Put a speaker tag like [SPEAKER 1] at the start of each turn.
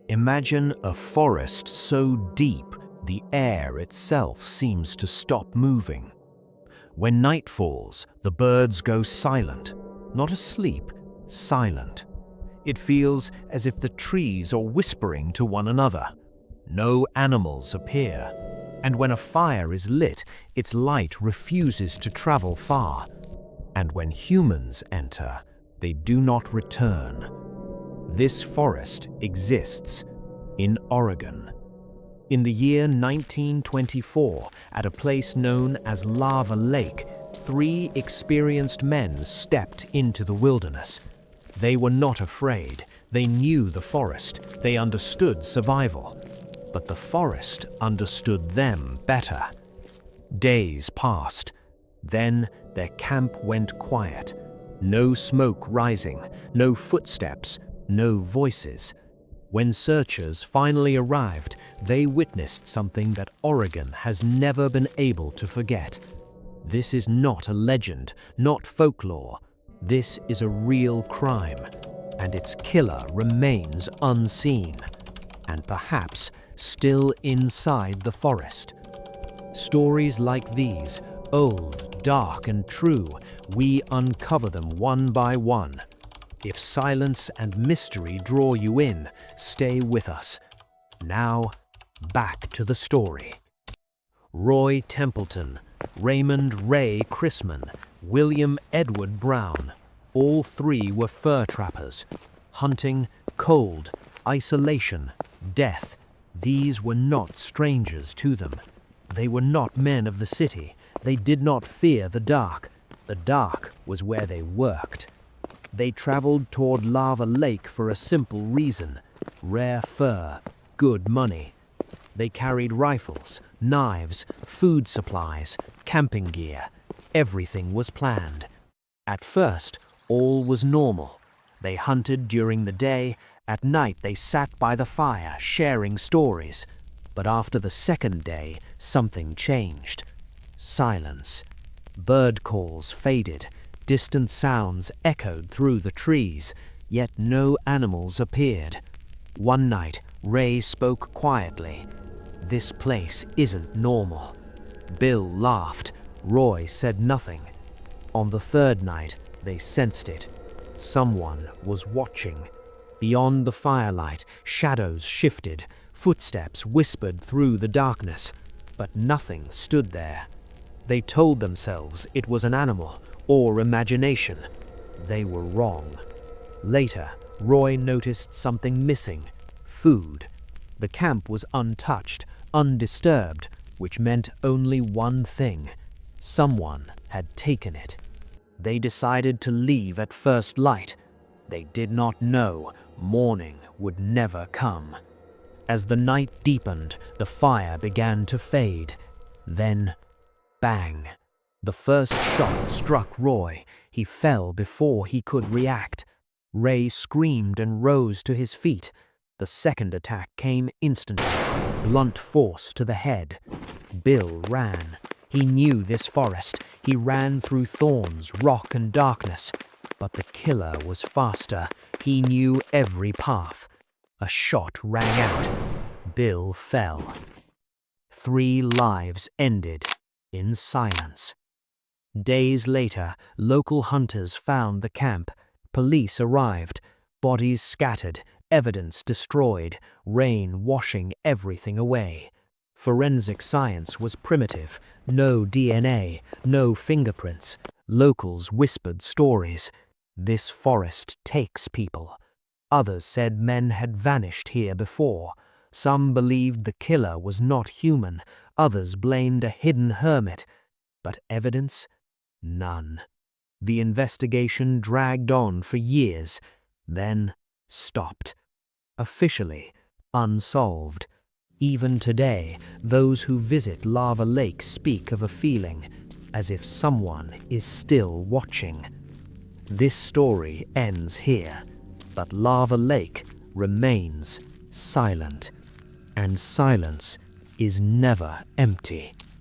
[SPEAKER 1] Imagine a forest so deep the air itself seems to stop moving. When night falls, the birds go silent, not asleep, silent. It feels as if the trees are whispering to one another. No animals appear, and when a fire is lit, its light refuses to travel far. And when humans enter, they do not return. This forest exists in Oregon. In the year 1924, at a place known as Lava Lake, 3 experienced men stepped into the wilderness. They were not afraid. They knew the forest. They understood survival. But the forest understood them better. Days passed. Then their camp went quiet. No smoke rising, no footsteps, no voices. When searchers finally arrived, they witnessed something that Oregon has never been able to forget. This is not a legend, not folklore. This is a real crime, and its killer remains unseen, and perhaps still inside the forest. Stories like these, old, dark, and true, we uncover them one by one. If silence and mystery draw you in, stay with us. Now, back to the story. Roy Templeton, Raymond Ray Chrisman, William Edward Brown, all 3 were fur trappers. Hunting, cold, isolation, death. These were not strangers to them. They were not men of the city. They did not fear the dark. The dark was where they worked. They traveled toward Lava Lake for a simple reason: rare fur, good money. They carried rifles, knives, food supplies, camping gear. Everything was planned. At first, all was normal. They hunted during the day. At night, they sat by the fire, sharing stories. But after the second day, something changed. Silence. Bird calls faded. Distant sounds echoed through the trees, yet no animals appeared. One night, Ray spoke quietly. "This place isn't normal." Bill laughed. Roy said nothing. On the third night, they sensed it. Someone was watching. Beyond the firelight, shadows shifted. Footsteps whispered through the darkness, but nothing stood there. They told themselves it was an animal or imagination. They were wrong. Later, Roy noticed something missing: food. The camp was untouched, undisturbed, which meant only one thing: someone had taken it. They decided to leave at first light. They did not know morning would never come. As the night deepened, the fire began to fade. Then, bang! The first shot struck Roy. He fell before he could react. Ray screamed and rose to his feet. The second attack came instantly, blunt force to the head. Bill ran. He knew this forest. He ran through thorns, rock, and darkness. But the killer was faster. He knew every path. A shot rang out. Bill fell. 3 lives ended in silence. Days later, local hunters found the camp. Police arrived. Bodies scattered, evidence destroyed, rain washing everything away. Forensic science was primitive. No DNA, no fingerprints. Locals whispered stories. This forest takes people. Others said men had vanished here before. Some believed the killer was not human. Others blamed a hidden hermit. But evidence? None. The investigation dragged on for years, then stopped. Officially unsolved. Even today, those who visit Lava Lake speak of a feeling, as if someone is still watching. This story ends here, but Lava Lake remains silent, and silence is never empty.